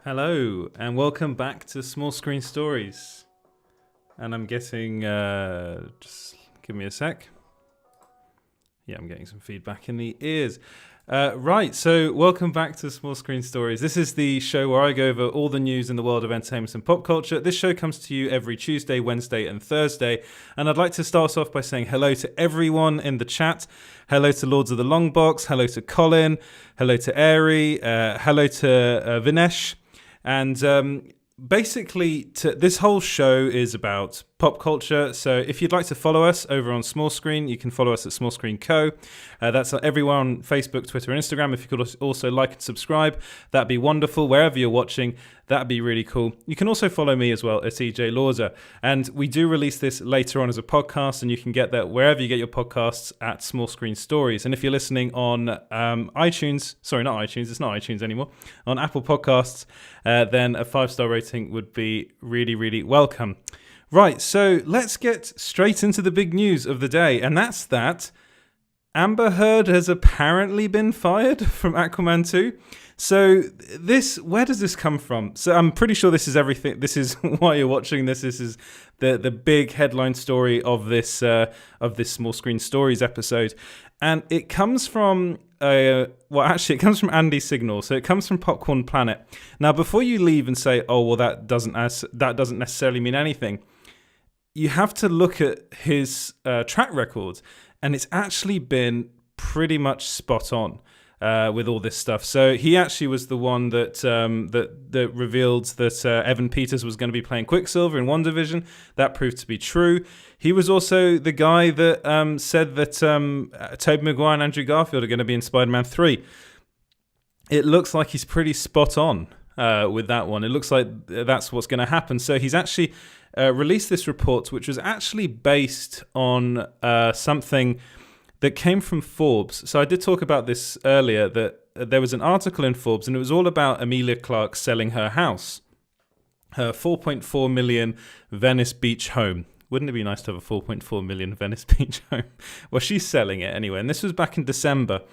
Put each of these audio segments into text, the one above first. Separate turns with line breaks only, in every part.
Hello, and welcome back to Small Screen Stories. And I'm getting, just give me a sec. Yeah, I'm getting some feedback in the ears. Right, so welcome back to Small Screen Stories. This is the show where I go over all the news in the world of entertainment and pop culture. This show comes to you every Tuesday, Wednesday, and Thursday. And I'd like to start us off by saying hello to everyone in the chat. Hello to Lords of the Long Box. Hello to Colin. Hello to Airy. Hello to Vinesh. And basically, this whole show is about pop culture. So if you'd like to follow us over on Small Screen, you can follow us at Small Screen Co. That's everywhere on Facebook, Twitter, and Instagram. If you could also like and subscribe, that'd be wonderful. Wherever you're watching, that'd be really cool. You can also follow me as well at EJ Lorza. And we do release this later on as a podcast, and you can get that wherever you get your podcasts at Small Screen Stories. And if you're listening on iTunes, sorry, not iTunes, it's not iTunes anymore, on Apple Podcasts, then a 5-star rating would be really, really welcome. Right, so let's get straight into the big news of the day, and that's that Amber Heard has apparently been fired from Aquaman 2. So where does this come from? So I'm pretty sure this is everything. This is why you're watching this. This is the big headline story of this Small Screen Stories episode, and it comes from it comes from Andy Signal. So it comes from Popcorn Planet. Now, before you leave and say, "Oh, well, that doesn't necessarily mean anything," you have to look at his track record, and it's actually been pretty much spot on with all this stuff. So he actually was the one that that revealed that Evan Peters was going to be playing Quicksilver in WandaVision. That proved to be true. He was also the guy that said that Tobey Maguire and Andrew Garfield are going to be in Spider-Man 3. It looks like he's pretty spot on with that one. It looks like that's what's going to happen. So he's actually released this report, which was actually based on something that came from Forbes. So I did talk about this earlier, that there was an article in Forbes, and it was all about Emilia Clarke selling her house, her 4.4 million Venice Beach home. Wouldn't it be nice to have a 4.4 million Venice Beach home? Well, she's selling it anyway, and this was back in December.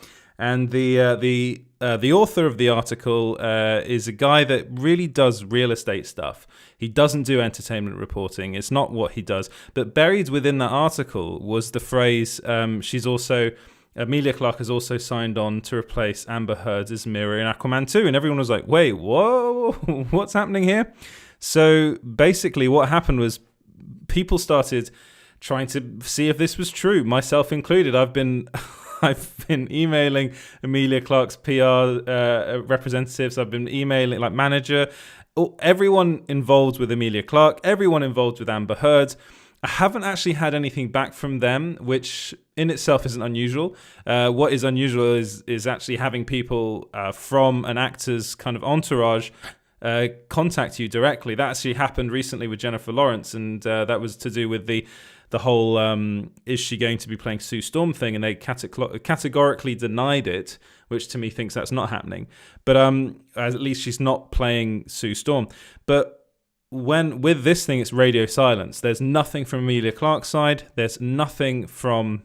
And the author of the article is a guy that really does real estate stuff. He doesn't do entertainment reporting. It's not what he does. But buried within that article was the phrase, Emilia Clarke has also signed on to replace Amber Heard as Mira in Aquaman 2. And everyone was like, wait, whoa, what's happening here? So basically what happened was people started trying to see if this was true, myself included. I've been emailing Emilia Clarke's PR representatives. I've been emailing manager, everyone involved with Emilia Clarke, everyone involved with Amber Heard. I haven't actually had anything back from them, which in itself isn't unusual. What is unusual is actually having people from an actor's kind of entourage contact you directly. That actually happened recently with Jennifer Lawrence, and that was to do with the whole is she going to be playing Sue Storm thing, and they categorically denied it, which to me thinks that's not happening. But at least she's not playing Sue Storm. But with this thing, it's radio silence. There's nothing from Emilia Clarke's side. There's nothing from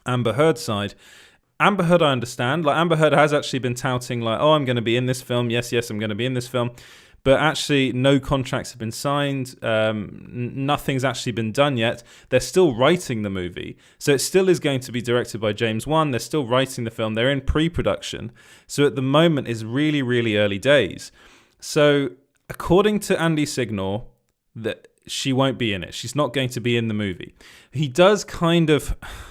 Amber Heard's side. Amber Heard, I understand. Amber Heard has actually been touting oh, I'm going to be in this film. Yes, I'm going to be in this film. But actually, no contracts have been signed. Nothing's actually been done yet. They're still writing the movie. So it still is going to be directed by James Wan. They're still writing the film. They're in pre-production. So at the moment, it's really, really early days. So according to Andy Signal, that she won't be in it. She's not going to be in the movie. He does do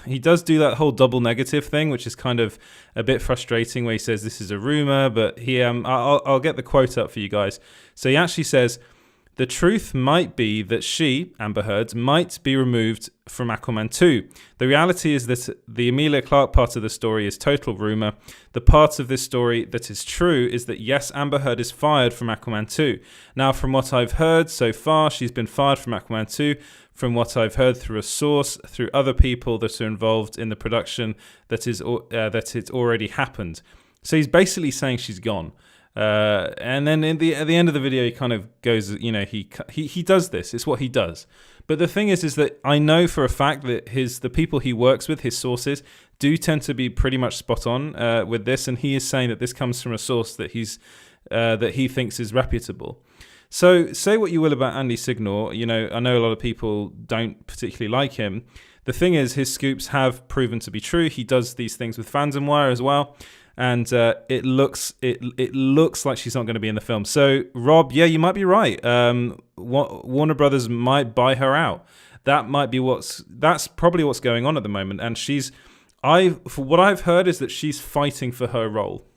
that whole double negative thing, which is kind of a bit frustrating, where he says this is a rumor, but I'll get the quote up for you guys. So he actually says, the truth might be that she, Amber Heard, might be removed from Aquaman 2. The reality is that the Emilia Clarke part of the story is total rumor. The part of this story that is true is that, yes, Amber Heard is fired from Aquaman 2. Now, from what I've heard so far, she's been fired from Aquaman 2. From what I've heard through a source, through other people that are involved in the production, that it already happened. So he's basically saying she's gone. And then at the end of the video, he kind of goes, he does this. It's what he does. But the thing is that I know for a fact that the people he works with, his sources, do tend to be pretty much spot on with this. And he is saying that this comes from a source that he thinks is reputable. So say what you will about Andy Signal. I know a lot of people don't particularly like him. The thing is, his scoops have proven to be true. He does these things with Phantom Wire as well. And it looks like she's not going to be in the film. So, Rob, yeah, you might be right. Warner Brothers might buy her out. That's probably what's going on at the moment. And for what I've heard is that she's fighting for her role.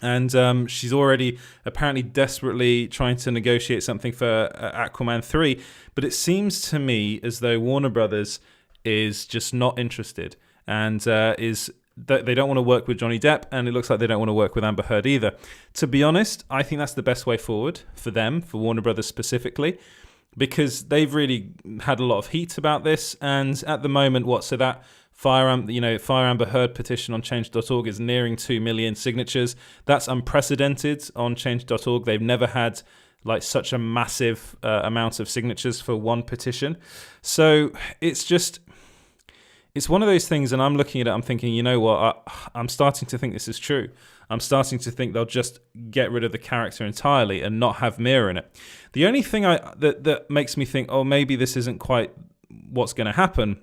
And she's already apparently desperately trying to negotiate something for Aquaman 3. But it seems to me as though Warner Brothers is just not interested and they don't want to work with Johnny Depp, and it looks like they don't want to work with Amber Heard either. To be honest, I think that's the best way forward for them, for Warner Brothers specifically, because they've really had a lot of heat about this. And at the moment, so that Fire Amber Heard petition on Change.org is nearing 2 million signatures. That's unprecedented on Change.org. They've never had such a massive amount of signatures for one petition. So it's one of those things, and I'm looking at it, I'm thinking, you know what, I'm starting to think this is true. I'm starting to think they'll just get rid of the character entirely and not have Mira in it. The only thing that makes me think, oh, maybe this isn't quite what's going to happen,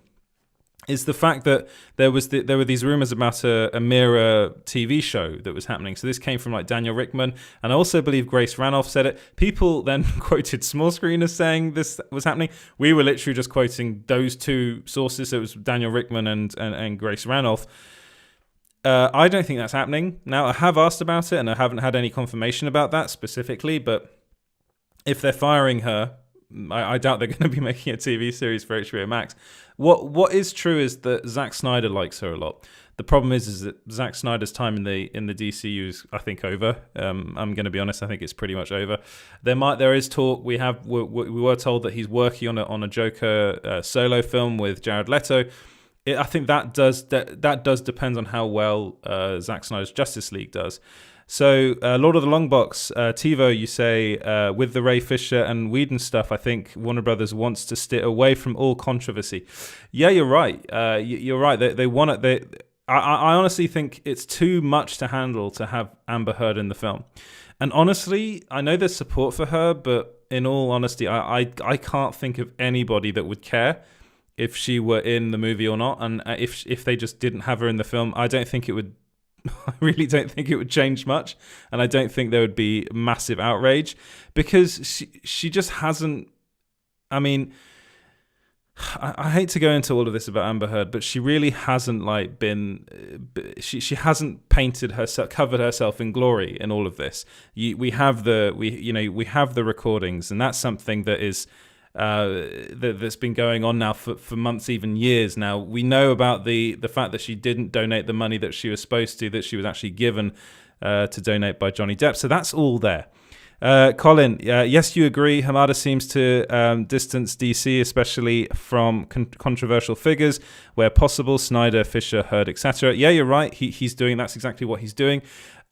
is the fact that there were these rumors about a Mira TV show that was happening. So this came from Daniel Rickman, and I also believe Grace Ranoff said it. People then quoted Small Screen as saying this was happening. We were literally just quoting those two sources. So it was Daniel Rickman and Grace Ranoff. I don't think that's happening. Now, I have asked about it, and I haven't had any confirmation about that specifically, but if they're firing her, I doubt they're going to be making a TV series for HBO Max. What is true is that Zack Snyder likes her a lot. The problem is that Zack Snyder's time in the DCU is, I think, over. I'm going to be honest. I think it's pretty much over. There is talk. We were told that he's working on a Joker solo film with Jared Leto. I think that does depend on how well Zack Snyder's Justice League does. So, Lord of the Longbox, TiVo, you say, with the Ray Fisher and Whedon stuff, I think Warner Brothers wants to steer away from all controversy. Yeah, you're right. You're right. They want it. I honestly think it's too much to handle to have Amber Heard in the film. And honestly, I know there's support for her, but in all honesty, I can't think of anybody that would care if she were in the movie or not. And if they just didn't have her in the film, I really don't think it would change much, and I don't think there would be massive outrage, because she just hasn't. I mean, I hate to go into all of this about Amber Heard, but she really hasn't been. She hasn't covered herself in glory in all of this. We have the recordings, and that's something that is. That's been going on now for months, even years now. We know about the fact that she didn't donate the money that she was supposed to, that she was actually given to donate by Johnny Depp. So that's all there. Colin, yes, you agree. Hamada seems to distance DC, especially from controversial figures where possible. Snyder, Fisher, Heard, etc. Yeah, you're right. He's doing. That's exactly what he's doing.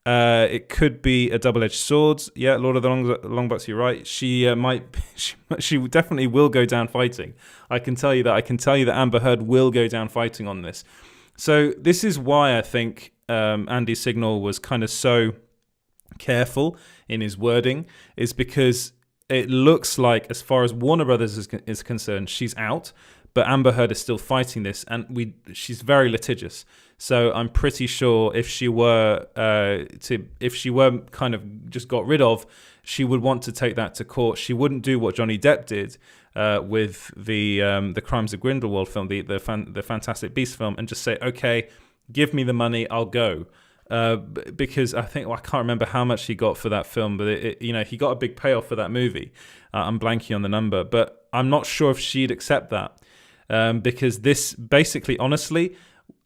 It could be a double-edged sword. Yeah, Lord of the Longbox, you're right. She she definitely will go down fighting. I can tell you that. I can tell you that Amber Heard will go down fighting on this. So this is why I think Andy Signal was kind of so careful in his wording, is because it looks like, as far as Warner Brothers is concerned, she's out. But Amber Heard is still fighting this, and she's very litigious. So I'm pretty sure if she were kind of just got rid of, she would want to take that to court. She wouldn't do what Johnny Depp did with the Crimes of Grindelwald film, the Fantastic Beasts film, and just say, okay, give me the money, I'll go. Because I can't remember how much he got for that film, but he got a big payoff for that movie. I'm blanking on the number, but I'm not sure if she'd accept that. Because this basically, honestly,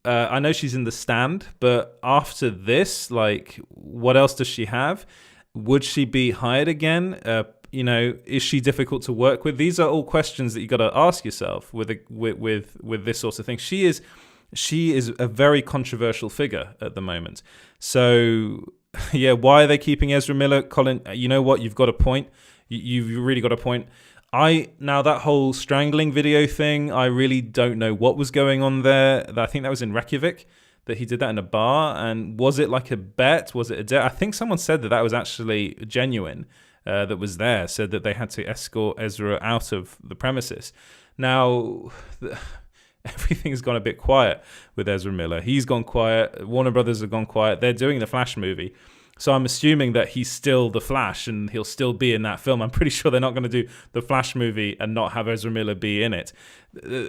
I know she's in The Stand, but after this, what else does she have? Would she be hired again? Is she difficult to work with? These are all questions that you got to ask yourself with this sort of thing. She is a very controversial figure at the moment. So Yeah, why are they keeping Ezra Miller? Colin, you know what? You've got a point. You've really got a point. Now that whole strangling video thing, I really don't know what was going on there. I think that was in Reykjavik, that he did that in a bar. And was it like a bet? Was it a debt? I think someone said that was actually genuine, that was there, said that they had to escort Ezra out of the premises. Now, everything's gone a bit quiet with Ezra Miller. He's gone quiet. Warner Brothers have gone quiet. They're doing the Flash movie. So I'm assuming that he's still the Flash and he'll still be in that film. I'm pretty sure they're not going to do the Flash movie and not have Ezra Miller be in it.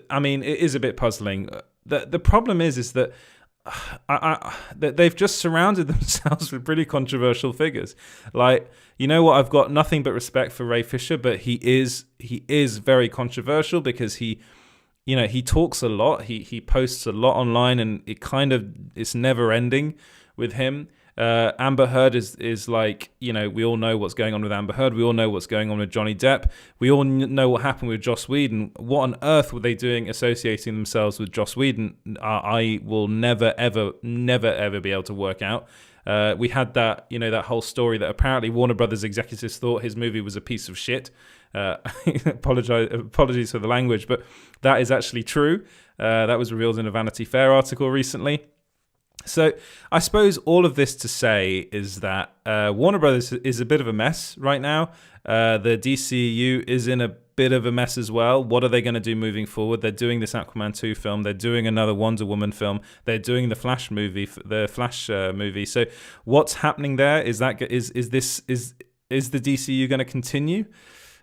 I mean, it is a bit puzzling. The problem is that that they've just surrounded themselves with pretty controversial figures. Like, you know what? I've got nothing but respect for Ray Fisher, but he is very controversial because he talks a lot. He posts a lot online, and it's never ending with him. Amber Heard is like, we all know what's going on with Amber Heard. We all know what's going on with Johnny Depp. We all know what happened with Joss Whedon. What on earth were they doing associating themselves with Joss Whedon? I will never, ever be able to work out. We had that whole story that apparently Warner Brothers executives thought his movie was a piece of shit. Apologies for the language, but that is actually true. That was revealed in a Vanity Fair article recently. So I suppose all of this to say is that Warner Brothers is a bit of a mess right now. The DCU is in a bit of a mess as well. What are they going to do moving forward? They're doing this Aquaman 2 film. They're doing another Wonder Woman film. They're doing the Flash movie. So what's happening there? Is the DCU going to continue?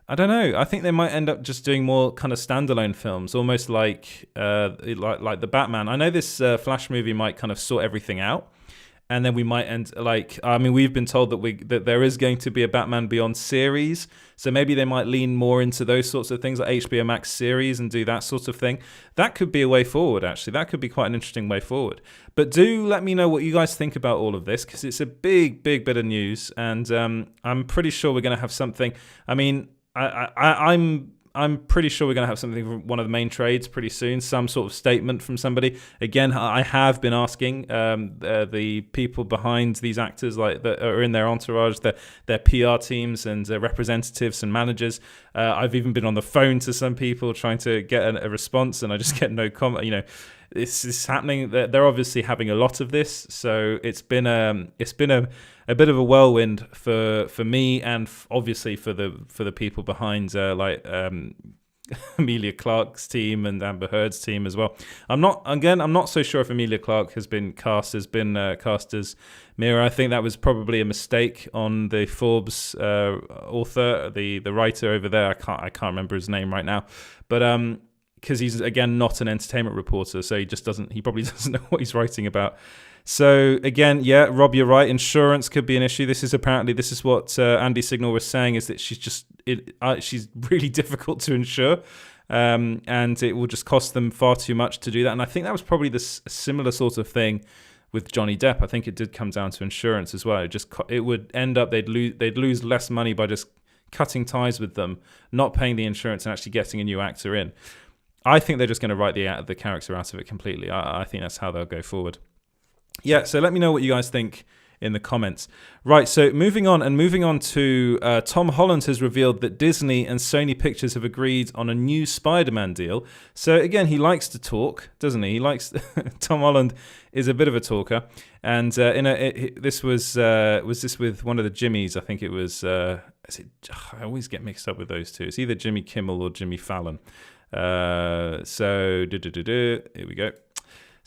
I don't know. I think they might end up just doing more kind of standalone films, almost like the Batman. I know this Flash movie might kind of sort everything out, and then we might we've been told that there is going to be a Batman Beyond series, so maybe they might lean more into those sorts of things, like HBO Max series, and do that sort of thing. That could be a way forward, actually. That could be quite an interesting way forward. But do let me know what you guys think about all of this, because it's a big bit of news, and I'm pretty sure we're going to have something. I mean, I'm pretty sure we're going to have something from one of the main trades pretty soon, some sort of statement from somebody. Again, I have been asking the people behind these actors, like that are in their entourage, their PR teams and representatives and managers. I've even been on the phone to some people trying to get a response, and I just get no comment. This is happening. They're obviously having a lot of this, so it's been a bit of a whirlwind for me, and obviously for the people behind Emilia Clarke's team and Amber Heard's team as well. I'm not so sure if Emilia Clarke has been cast as Mira. I think that was probably a mistake on the Forbes author, the writer over there. I can't remember his name right now, but because he's again not an entertainment reporter, so he probably doesn't know what he's writing about. So again, yeah, Rob, you're right. Insurance could be an issue. This is what Andy Signal was saying, is that she's really difficult to insure, and it will just cost them far too much to do that. And I think that was probably the similar sort of thing with Johnny Depp. I think it did come down to insurance as well. It would end up they'd lose less money by just cutting ties with them, not paying the insurance, and actually getting a new actor in. I think they're just going to write the character out of it completely. I think that's how they'll go forward. Yeah, so let me know what you guys think in the comments. Right, so moving on to Tom Holland has revealed that Disney and Sony Pictures have agreed on a new Spider-Man deal. So again, he likes to talk, doesn't he? Tom Holland is a bit of a talker, and this was with one of the Jimmys. I think it was. I always get mixed up with those two. It's either Jimmy Kimmel or Jimmy Fallon. Here we go.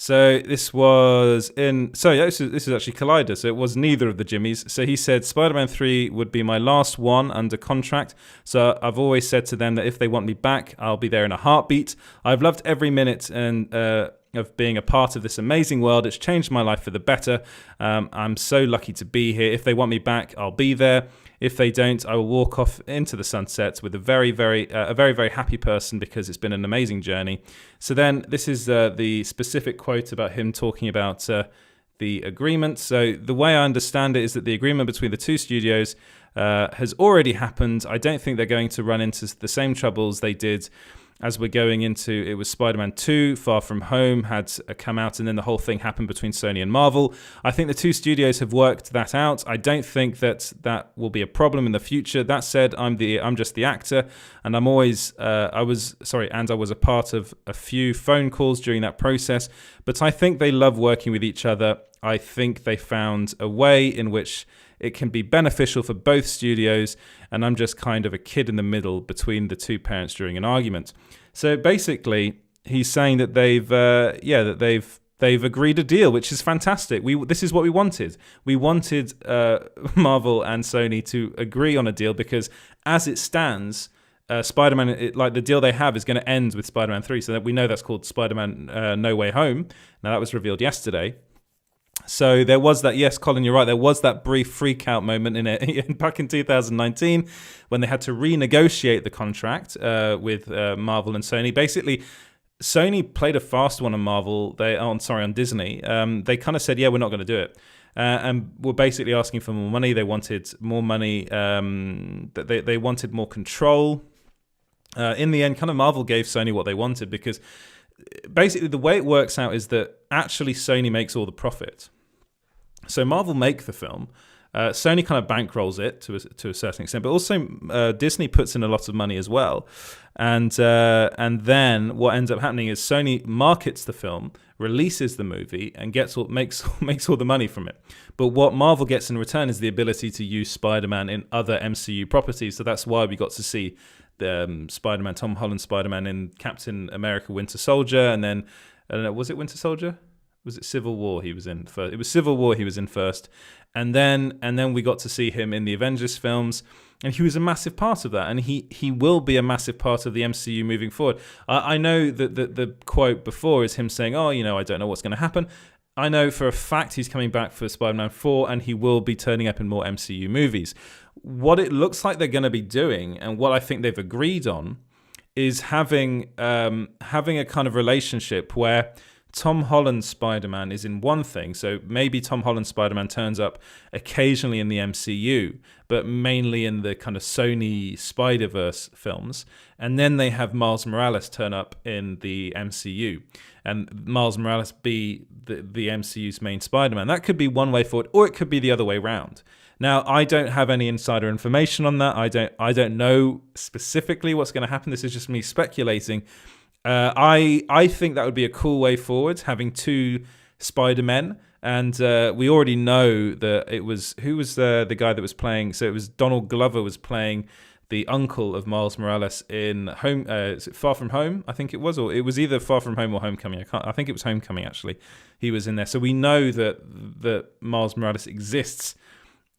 So this was this is actually Collider, so it was neither of the Jimmys. So he said Spider-Man 3 would be my last one under contract. So I've always said to them that if they want me back, I'll be there in a heartbeat. I've loved every minute of being a part of this amazing world. It's changed my life for the better. I'm so lucky to be here. If they want me back, I'll be there. If they don't, I will walk off into the sunset with a very, very happy person, because it's been an amazing journey. So then this is the specific quote about him talking about the agreement. So the way I understand it is that the agreement between the two studios has already happened. I don't think they're going to run into the same troubles they did as we're going into, it was Spider-Man 2, Far From Home had come out, and then the whole thing happened between Sony and Marvel. I think the two studios have worked that out. I don't think that will be a problem in the future. That said, I'm just the actor, and I was a part of a few phone calls during that process, but I think they love working with each other. I think they found a way in which it can be beneficial for both studios, and I'm just kind of a kid in the middle between the two parents during an argument. So basically, he's saying that they've agreed a deal, which is fantastic. This is what we wanted. We wanted Marvel and Sony to agree on a deal because, as it stands, Spider-Man, the deal they have is going to end with Spider-Man 3. So that we know that's called Spider-Man No Way Home. Now that was revealed yesterday. So there was that, yes, Colin, you're right, there was that brief freak-out moment in it back in 2019 when they had to renegotiate the contract with Marvel and Sony. Basically, Sony played a fast one on Marvel. On Disney. They kind of said, yeah, we're not going to do it. And were basically asking for more money. They wanted more money. They wanted more control. In the end, kind of Marvel gave Sony what they wanted because basically the way it works out is that actually Sony makes all the profit. So Marvel make the film, Sony kind of bankrolls it to a certain extent, but also Disney puts in a lot of money as well. And then what ends up happening is Sony markets the film, releases the movie, and makes all the money from it. But what Marvel gets in return is the ability to use Spider-Man in other MCU properties. So that's why we got to see the Spider-Man, Tom Holland Spider-Man in Captain America Winter Soldier, and then, I don't know, was it Winter Soldier? Was it Civil War he was in first? It was Civil War he was in first. And then we got to see him in the Avengers films, and he was a massive part of that, and he will be a massive part of the MCU moving forward. I know that the quote before is him saying, I don't know what's going to happen. I know for a fact he's coming back for Spider-Man 4, and he will be turning up in more MCU movies. What it looks like they're going to be doing, and what I think they've agreed on, is having a kind of relationship where Tom Holland Spider-Man is in one thing. So maybe Tom Holland Spider-Man turns up occasionally in the MCU, but mainly in the kind of Sony Spider-Verse films. And then they have Miles Morales turn up in the MCU, and Miles Morales be the MCU's main Spider-Man. That could be one way forward, or it could be the other way round. Now, I don't have any insider information on that. I don't know specifically what's going to happen. This is just me speculating. I think that would be a cool way forward, having two Spider-Men. And we already know that it was... Who was the guy that was playing? So it was Donald Glover was playing the uncle of Miles Morales in is it Far From Home, I think it was? Or it was either Far From Home or Homecoming. I think it was Homecoming, actually. He was in there. So we know that Miles Morales exists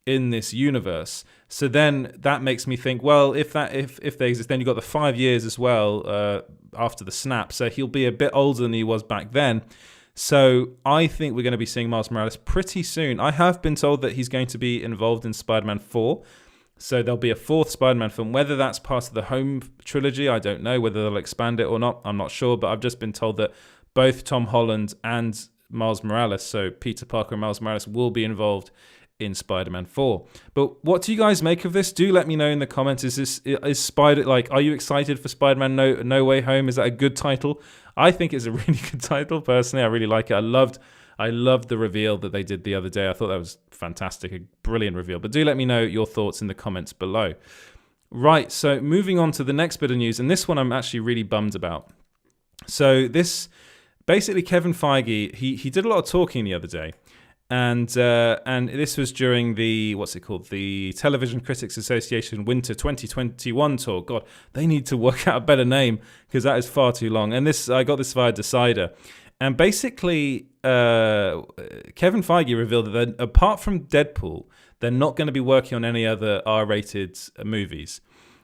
in this universe. So then that makes me think, well, if they exist, then you've got the 5 years as well after the snap. So he'll be a bit older than he was back then. So I think we're going to be seeing Miles Morales pretty soon. I have been told that he's going to be involved in Spider-Man 4. So there'll be a fourth Spider-Man film. Whether that's part of the Home trilogy, I don't know. Whether they'll expand it or not, I'm not sure. But I've just been told that both Tom Holland and Miles Morales, so Peter Parker and Miles Morales, will be involved in Spider-Man 4. But what do you guys make of this? Do let me know in the comments. Are you excited for Spider-Man No Way Home? Is that a good title? I think it's a really good title. Personally, I really like it. I loved the reveal that they did the other day. I thought that was fantastic, a brilliant reveal. But do let me know your thoughts in the comments below. Right, so moving on to the next bit of news, and this one I'm actually really bummed about. So basically Kevin Feige, he did a lot of talking the other day. And this was during the the Television Critics Association Winter 2021 tour. God, they need to work out a better name because that is far too long. And I got this via Decider. And basically, Kevin Feige revealed that apart from Deadpool, they're not going to be working on any other R-rated movies.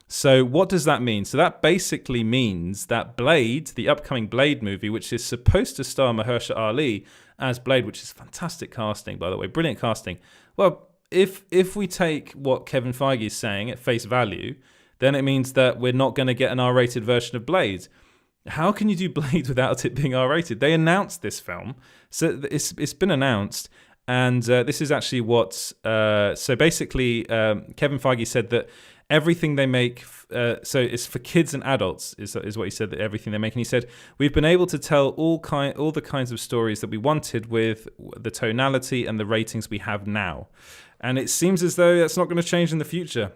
So what does that mean? So that basically means that Blade, the upcoming Blade movie, which is supposed to star Mahershala Ali as Blade, which is fantastic casting, by the way, brilliant casting. Well, if we take what Kevin Feige is saying at face value, then it means that we're not going to get an R-rated version of Blade. How can you do Blade without it being R-rated? They announced this film, so it's been announced, and this is actually so basically Kevin Feige said that everything they make, so it's for kids and adults, is what he said, that everything they make. And he said, we've been able to tell all the kinds of stories that we wanted with the tonality and the ratings we have now. And it seems as though that's not going to change in the future.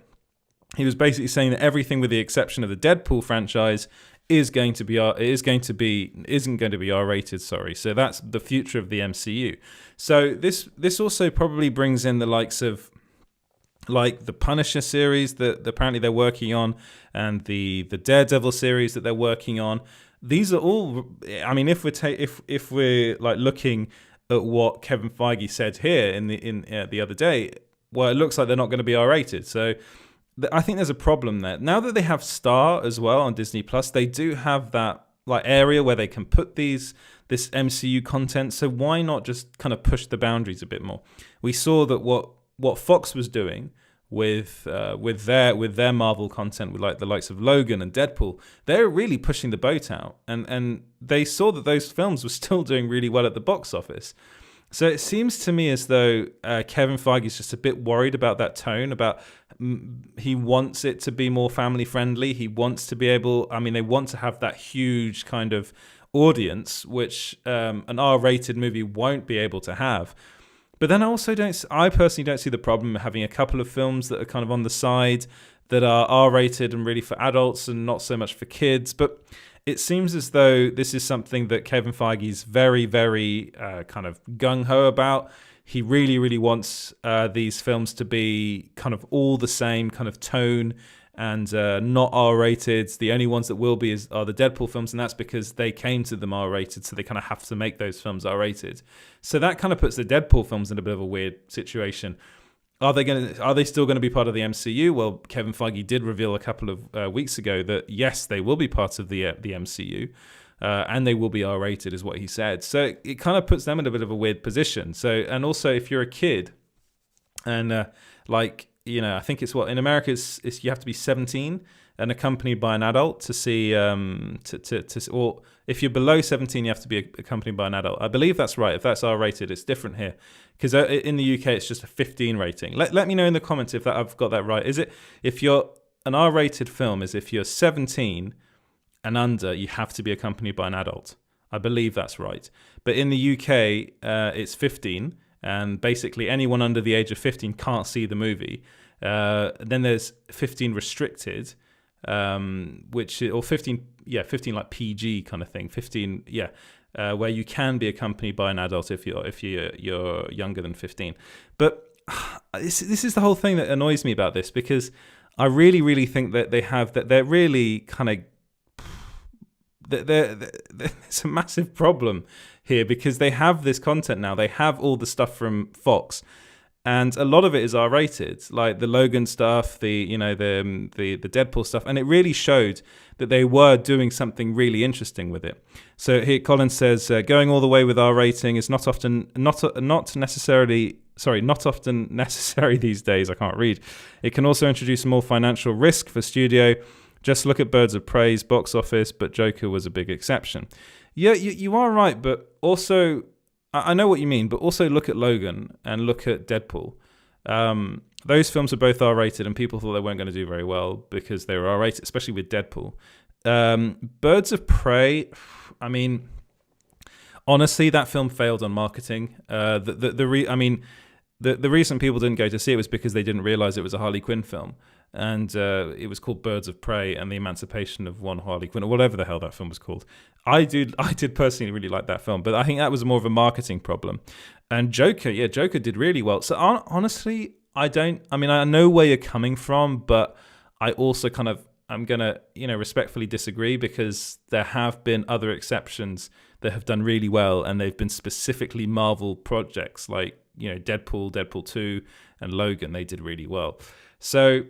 He was basically saying that everything with the exception of the Deadpool franchise isn't going to be R-rated, sorry. So that's the future of the MCU. So this also probably brings in the likes of like the Punisher series that apparently they're working on, and the Daredevil series that they're working on. These are all, I mean, if we're like looking at what Kevin Feige said here in the other day, well, it looks like they're not going to be R-rated. So I think there's a problem there. Now that they have Star as well on Disney Plus, they do have that like area where they can put this MCU content. So why not just kind of push the boundaries a bit more? We saw that what Fox was doing with their Marvel content, with like the likes of Logan and Deadpool, they're really pushing the boat out, and they saw that those films were still doing really well at the box office. So it seems to me as though Kevin Feige is just a bit worried about that tone, about he wants it to be more family friendly. He wants to be able, I mean, they want to have that huge kind of audience, which an R-rated movie won't be able to have. But then I personally don't see the problem of having a couple of films that are kind of on the side that are R-rated and really for adults and not so much for kids. But it seems as though this is something that Kevin Feige is very, very kind of gung-ho about. He really, really wants these films to be kind of all the same kind of tone and not R-rated. The only ones that will be are the Deadpool films, and that's because they came to them R-rated, so they kind of have to make those films R-rated. So that kind of puts the Deadpool films in a bit of a weird situation. Are they still going to be part of the MCU? Well, Kevin Feige did reveal a couple of weeks ago that yes, they will be part of the MCU, and they will be R-rated, is what he said. So it kind of puts them in a bit of a weird position. So, and also if you're a kid, and I think it's in America, it's you have to be 17 and accompanied by an adult to see or if you're below 17, you have to be accompanied by an adult. I believe that's right. If that's R-rated, it's different here, because in the UK it's just a 15 rating. Let me know in the comments if I've got that right. Is it, if you're an R-rated film, is if you're 17 and under, you have to be accompanied by an adult. I believe that's right. But in the UK, it's 15. And basically anyone under the age of 15 can't see the movie. Then there's 15 restricted, or 15 like PG kind of thing. 15, where you can be accompanied by an adult if you're younger than 15. But this is the whole thing that annoys me about this, because I really, really think that they're really kind of, there's a massive problem here, because they have this content now. They have all the stuff from Fox, and a lot of it is R-rated, like the Logan stuff, the Deadpool stuff, and it really showed that they were doing something really interesting with it. So here Colin says, going all the way with R rating is not often necessary these days. I can't read. It can also introduce more financial risk for studio. Just look at Birds of Prey's box office, but Joker was a big exception. Yeah, you are right, but also, I know what you mean, but also look at Logan and look at Deadpool. Those films are both R-rated, and people thought they weren't going to do very well because they were R-rated, especially with Deadpool. Birds of Prey, I mean, honestly, that film failed on marketing. The reason people didn't go to see it was because they didn't realize it was a Harley Quinn film. And it was called Birds of Prey and the Emancipation of One Harley Quinn, or whatever the hell that film was called. I did personally really like that film, but I think that was more of a marketing problem. And Joker did really well. So honestly, I know where you're coming from, but I also I'm gonna respectfully disagree, because there have been other exceptions that have done really well, and they've been specifically Marvel projects like Deadpool 2, and Logan. They did really well. So,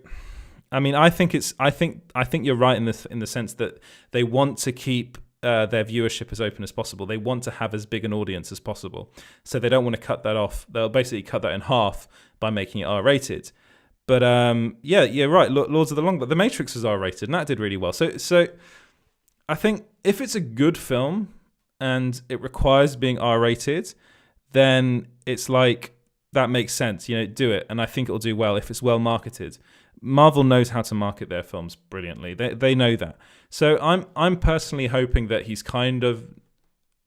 I mean, I think you're right in the sense that they want to keep their viewership as open as possible. They want to have as big an audience as possible. So they don't want to cut that off. They'll basically cut that in half by making it R-rated. But you're right. Lords of the Long, but The Matrix was R-rated, and that did really well. So I think if it's a good film and it requires being R-rated, then it's like, that makes sense. Do it, and I think it'll do well if it's well marketed. Marvel knows how to market their films brilliantly. They know that. So I'm personally hoping that he's kind of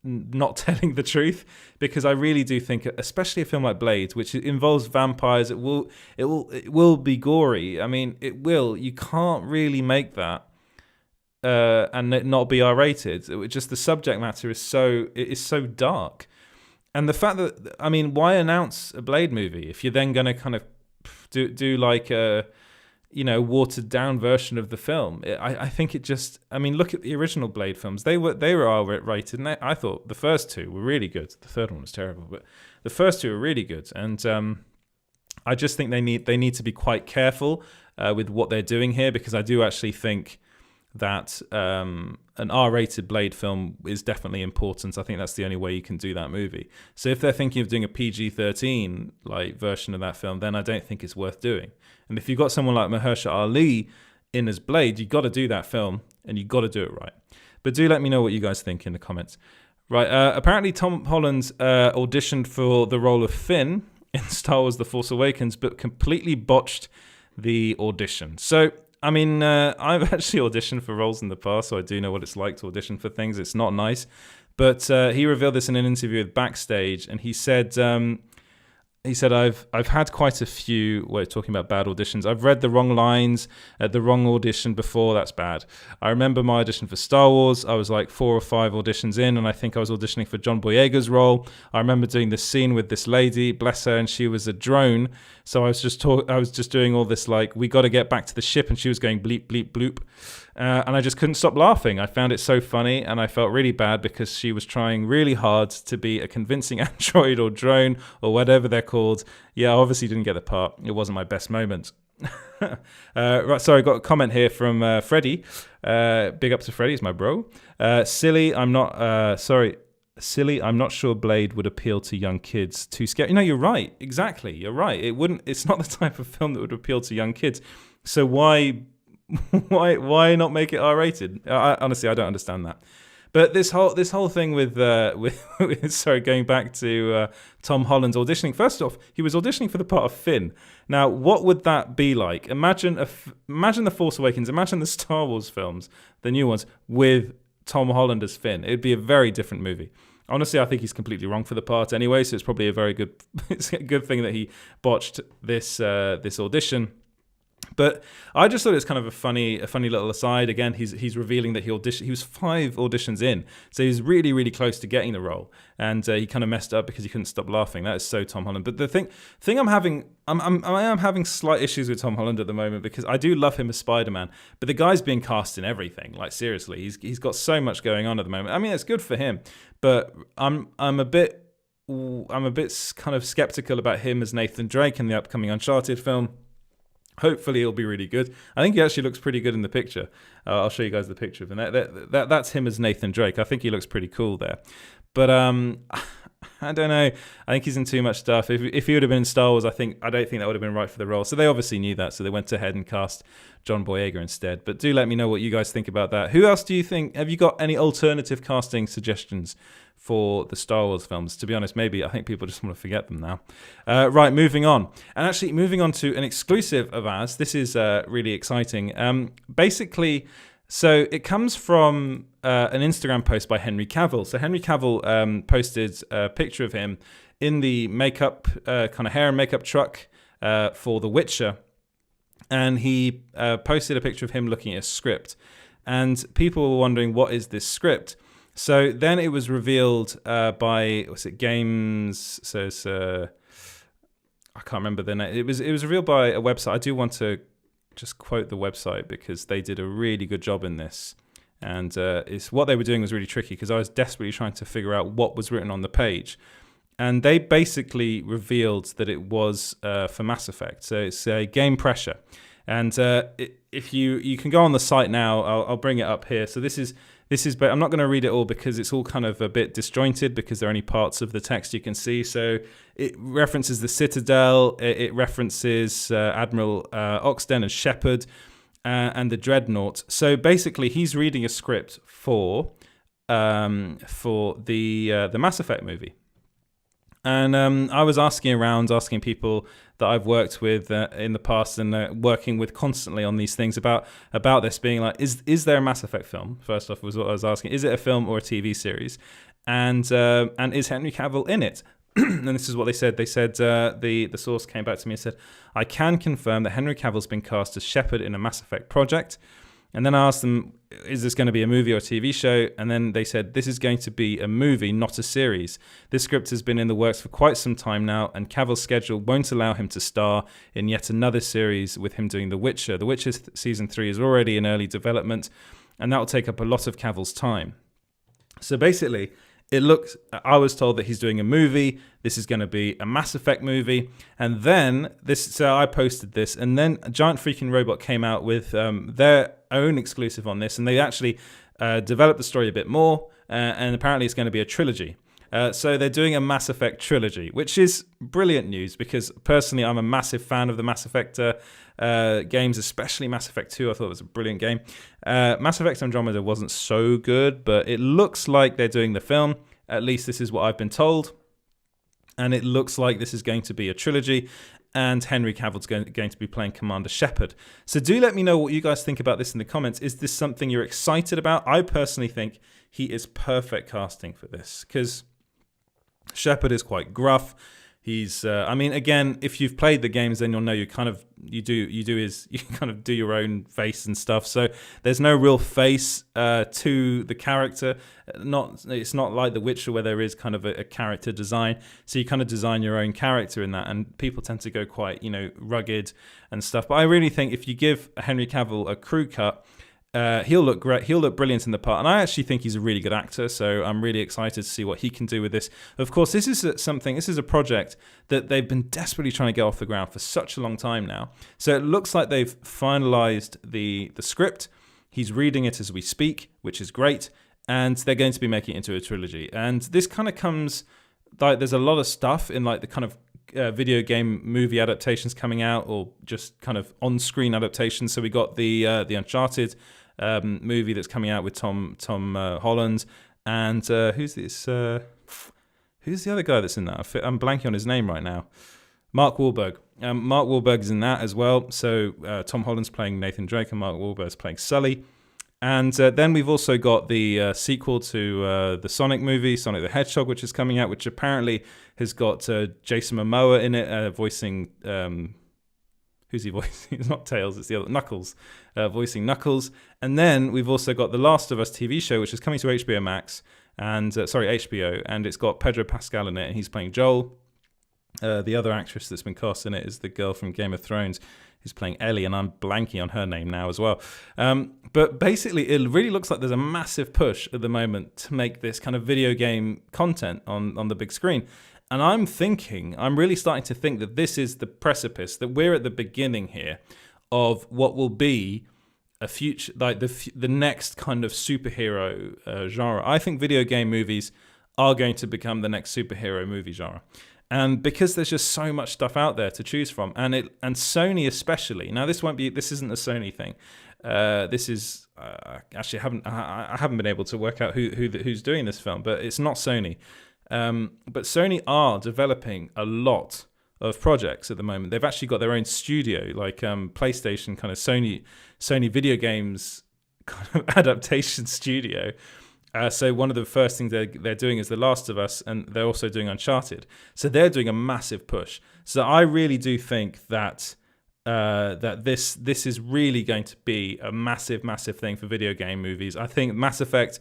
not telling the truth, because I really do think, especially a film like Blade, which involves vampires, it will be gory. I mean, it will. You can't really make that and it not be R-rated. Just the subject matter is so dark. And the fact that, I mean, why announce a Blade movie if you're then going to kind of do like a, watered down version of the film? I think it just, I mean, look at the original Blade films. They were R-rated, and I thought the first two were really good. The third one was terrible, but the first two were really good. And I just think they need to be quite careful with what they're doing here, because I do actually think that an R-rated Blade film is definitely important. I think that's the only way you can do that movie. So if they're thinking of doing a PG-13 like version of that film, then I don't think it's worth doing. And if you've got someone like Mahershala Ali in as Blade, you've got to do that film, and you've got to do it right. But do let me know what you guys think in the comments. Right, apparently Tom Holland auditioned for the role of Finn in Star Wars The Force Awakens, but completely botched the audition. So I mean, I've actually auditioned for roles in the past, so I do know what it's like to audition for things. It's not nice. But he revealed this in an interview with Backstage, and he said, I've had quite a few, we're talking about bad auditions. I've read the wrong lines at the wrong audition before. That's bad. I remember my audition for Star Wars. I was like 4 or 5 auditions in, and I think I was auditioning for John Boyega's role. I remember doing this scene with this lady, bless her, and she was a drone. So I was just doing all this like, we got to get back to the ship, and she was going bleep, bleep, bloop. And I just couldn't stop laughing. I found it so funny, and I felt really bad because she was trying really hard to be a convincing android or drone or whatever they're called. Yeah, I obviously didn't get the part. It wasn't my best moment. Right, sorry, got a comment here from Freddie. Big up to Freddie, he's my bro. Silly, I'm not sure Blade would appeal to young kids. Too scary. No, you're right. Exactly, you're right. It's not the type of film that would appeal to young kids. So why not make it R-rated? Honestly, I don't understand that. But this whole thing with sorry, going back to Tom Holland's auditioning. First off, he was auditioning for the part of Finn. Now, what would that be like? Imagine The Force Awakens. Imagine the Star Wars films, the new ones, with Tom Holland as Finn. It would be a very different movie. Honestly, I think he's completely wrong for the part anyway. So it's probably it's a good thing that he botched this audition. But I just thought it was kind of a funny little aside. Again, he's revealing that he was 5 auditions in, so he was really, really close to getting the role, and he kind of messed up because he couldn't stop laughing. That is so Tom Holland. But the thing I am having slight issues with Tom Holland at the moment, because I do love him as Spider-Man, but the guy's being cast in everything. Like seriously, he's got so much going on at the moment. I mean, it's good for him, but I'm a bit kind of skeptical about him as Nathan Drake in the upcoming Uncharted film. Hopefully it'll be really good. I think he actually looks pretty good in the picture. I'll show you guys the picture of him. That's him as Nathan Drake. I think he looks pretty cool there. But I don't know. I think he's in too much stuff. If he would have been in Star Wars, I don't think that would have been right for the role. So they obviously knew that, so they went ahead and cast John Boyega instead. But do let me know what you guys think about that. Who else do you think? Have you got any alternative casting suggestions for the Star Wars films? To be honest, I think people just want to forget them now. Right, moving on. And actually moving on to an exclusive of ours. This is really exciting. Basically, so it comes from an Instagram post by Henry Cavill. So Henry Cavill posted a picture of him in the makeup, kind of hair and makeup truck for The Witcher. And he posted a picture of him looking at a script. And people were wondering, what is this script? So then it was revealed by, Games? So it's, I can't remember the name. It was revealed by a website. I do want to just quote the website because they did a really good job in this. And it's what they were doing was really tricky because I was desperately trying to figure out what was written on the page. And they basically revealed that it was for Mass Effect. So it's Game Pressure. And if you can go on the site now, I'll bring it up here. So this is, but I'm not going to read it all because it's all kind of a bit disjointed because there are only parts of the text you can see. So it references the Citadel, it references Admiral Oxden and Shepard and the Dreadnought. So basically, he's reading a script for the Mass Effect movie. And I was asking people that I've worked with in the past and working with constantly on these things about this, being like, is there a Mass Effect film? First off, was what I was asking. Is it a film or a TV series? And is Henry Cavill in it? And this is what they said. They said the source came back to me and said, I can confirm that Henry Cavill's been cast as Shepard in a Mass Effect project. And then I asked them, is this going to be a movie or a TV show? And then they said, this is going to be a movie, not a series. This script has been in the works for quite some time now, and Cavill's schedule won't allow him to star in yet another series with him doing The Witcher. The Witcher Season 3 is already in early development, and that will take up a lot of Cavill's time. So basically, I was told that he's doing a movie. This is going to be a Mass Effect movie. And then so I posted this, and then Giant Freaking Robot came out with their own exclusive on this, and they actually developed the story a bit more, and apparently it's going to be a trilogy. So they're doing a Mass Effect trilogy, which is brilliant news because personally I'm a massive fan of the Mass Effect games, especially Mass Effect 2. I thought it was a brilliant game. Mass Effect Andromeda wasn't so good, but it looks like they're doing the film. At least this is what I've been told. And it looks like this is going to be a trilogy, and Henry Cavill's going to be playing Commander Shepard. So do let me know what you guys think about this in the comments. Is this something you're excited about? I personally think he is perfect casting for this because Shepard is quite gruff. He's, I mean, again, if you've played the games, then you'll know you kind of do your own face and stuff. So there's no real face to the character. It's not like The Witcher where there is kind of a character design. So you kind of design your own character in that, and people tend to go quite, rugged and stuff. But I really think if you give Henry Cavill a crew cut, he'll look great. He'll look brilliant in the part, and I actually think he's a really good actor. So I'm really excited to see what he can do with this. Of course, this is a project that they've been desperately trying to get off the ground for such a long time now. So it looks like they've finalized the script. He's reading it as we speak, which is great, and they're going to be making it into a trilogy. And this kind of comes like there's a lot of stuff in like the kind of video game movie adaptations coming out, or just kind of on-screen adaptations. So we got the Uncharted movie that's coming out with Tom Holland, and who's this? Who's the other guy that's in that? I'm blanking on his name right now. Mark Wahlberg. Mark Wahlberg is in that as well. So Tom Holland's playing Nathan Drake, and Mark Wahlberg's playing Sully. And then we've also got the sequel to the Sonic movie, Sonic the Hedgehog, which is coming out, which apparently has got Jason Momoa in it, voicing... who's he voicing? It's not Tails, it's the other, Knuckles, voicing Knuckles. And then we've also got The Last of Us TV show, which is coming to HBO Max, and HBO, and it's got Pedro Pascal in it, and he's playing Joel. The other actress that's been cast in it is the girl from Game of Thrones, who's playing Ellie, and I'm blanking on her name now as well. But basically, it really looks like there's a massive push at the moment to make this kind of video game content on the big screen. And I'm really starting to think that this is the precipice, that we're at the beginning here of what will be a future, like the next kind of superhero genre. I think video game movies are going to become the next superhero movie genre. And because there's just so much stuff out there to choose from, and Sony especially. Now this isn't a Sony thing. This is actually I haven't been able to work out who's doing this film, but it's not Sony. But Sony are developing a lot of projects at the moment. They've actually got their own studio, like PlayStation, kind of Sony video games kind of adaptation studio. So one of the first things they're doing is The Last of Us, and they're also doing Uncharted. So they're doing a massive push. So I really do think that this is really going to be a massive, massive thing for video game movies. I think Mass Effect,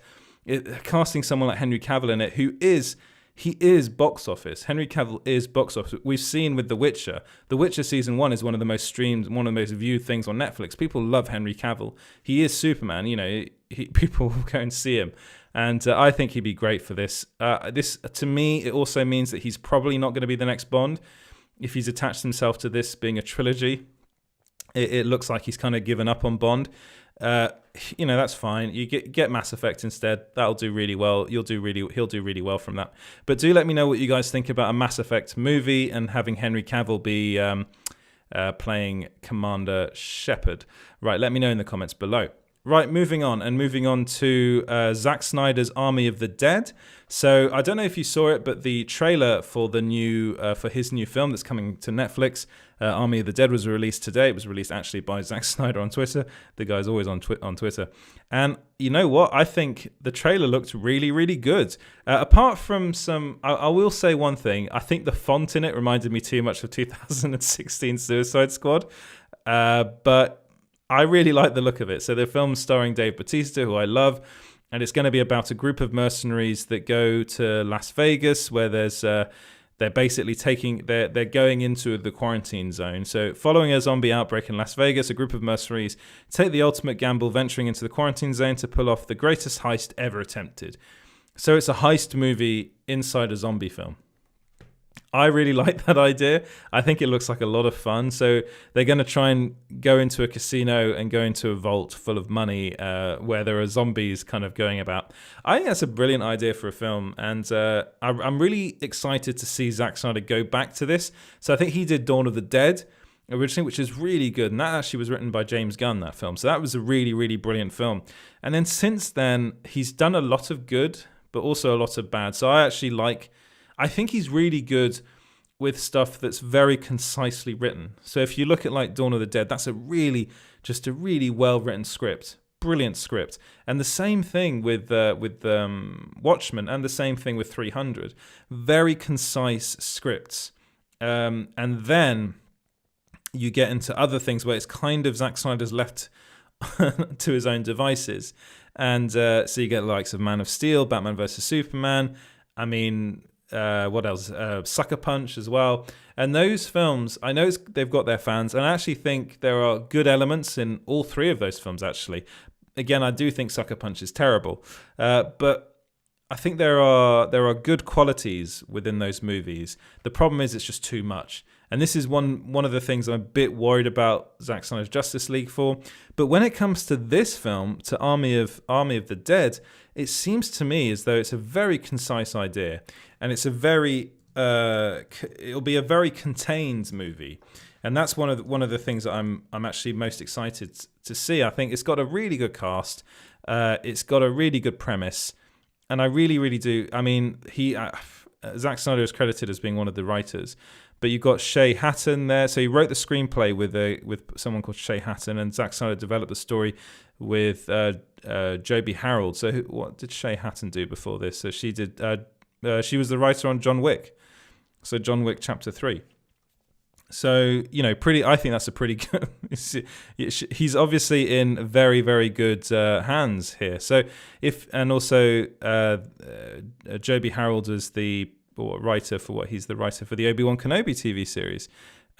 casting someone like Henry Cavill in it, he is box office. Henry Cavill is box office. We've seen with The Witcher. The Witcher season 1 is one of the most streamed, one of the most viewed things on Netflix. People love Henry Cavill. He is Superman. People will go and see him. And I think he'd be great for this. This, to me, it also means that he's probably not going to be the next Bond. If he's attached himself to this being a trilogy, it looks like he's kind of given up on Bond. That's fine. You get Mass Effect instead. That'll do really well. He'll do really well from that. But do let me know what you guys think about a Mass Effect movie and having Henry Cavill be playing Commander Shepard. Right, let me know in the comments below. Right, moving on to Zack Snyder's Army of the Dead. So I don't know if you saw it, but the trailer for the new for his new film that's coming to Netflix, Army of the Dead, was released today. It was released actually by Zack Snyder on Twitter. The guy's always on Twitter. And you know what? I think the trailer looked really, really good. Apart from some, I will say one thing. I think the font in it reminded me too much of 2016 Suicide Squad. But I really like the look of it. So the film's starring Dave Bautista, who I love, and it's going to be about a group of mercenaries that go to Las Vegas, where they're basically they're going into the quarantine zone. So following a zombie outbreak in Las Vegas, a group of mercenaries take the ultimate gamble, venturing into the quarantine zone to pull off the greatest heist ever attempted. So it's a heist movie inside a zombie film. I really like that idea. I think it looks like a lot of fun. So they're going to try and go into a casino and go into a vault full of money where there are zombies kind of going about. I think that's a brilliant idea for a film. And I'm really excited to see Zack Snyder go back to this. So I think he did Dawn of the Dead originally, which is really good. And that actually was written by James Gunn, that film. So that was a really, really brilliant film. And then since then, he's done a lot of good, but also a lot of bad. So I think he's really good with stuff that's very concisely written. So if you look at like Dawn of the Dead, that's just a really well-written script, brilliant script. And the same thing with Watchmen, and the same thing with 300. Very concise scripts. And then you get into other things where it's kind of Zack Snyder's left to his own devices. And so you get the likes of Man of Steel, Batman vs. Superman. I mean, what else? Sucker Punch as well. And those films, I know they've got their fans, and I actually think there are good elements in all three of those films, actually. Again, I do think Sucker Punch is terrible. But I think there are good qualities within those movies. The problem is it's just too much. And this is one of the things I'm a bit worried about Zack Snyder's Justice League for. But when it comes to this film, to Army of the Dead, it seems to me as though it's a very concise idea, and it's it'll be a very contained movie, and that's one of the things that I'm actually most excited to see. I think it's got a really good cast, it's got a really good premise, and I really, really do. I mean, Zack Snyder is credited as being one of the writers. But you've got Shay Hatton there. So he wrote the screenplay with someone called Shay Hatton, and Zack Snyder developed the story with Joby Harold. So what did Shay Hatton do before this? So she did. She was the writer on John Wick. So John Wick Chapter 3. So I think that's a pretty good. He's obviously in very, very good hands here. So also Joby Harold is the writer for he's the writer for the Obi-Wan Kenobi TV series,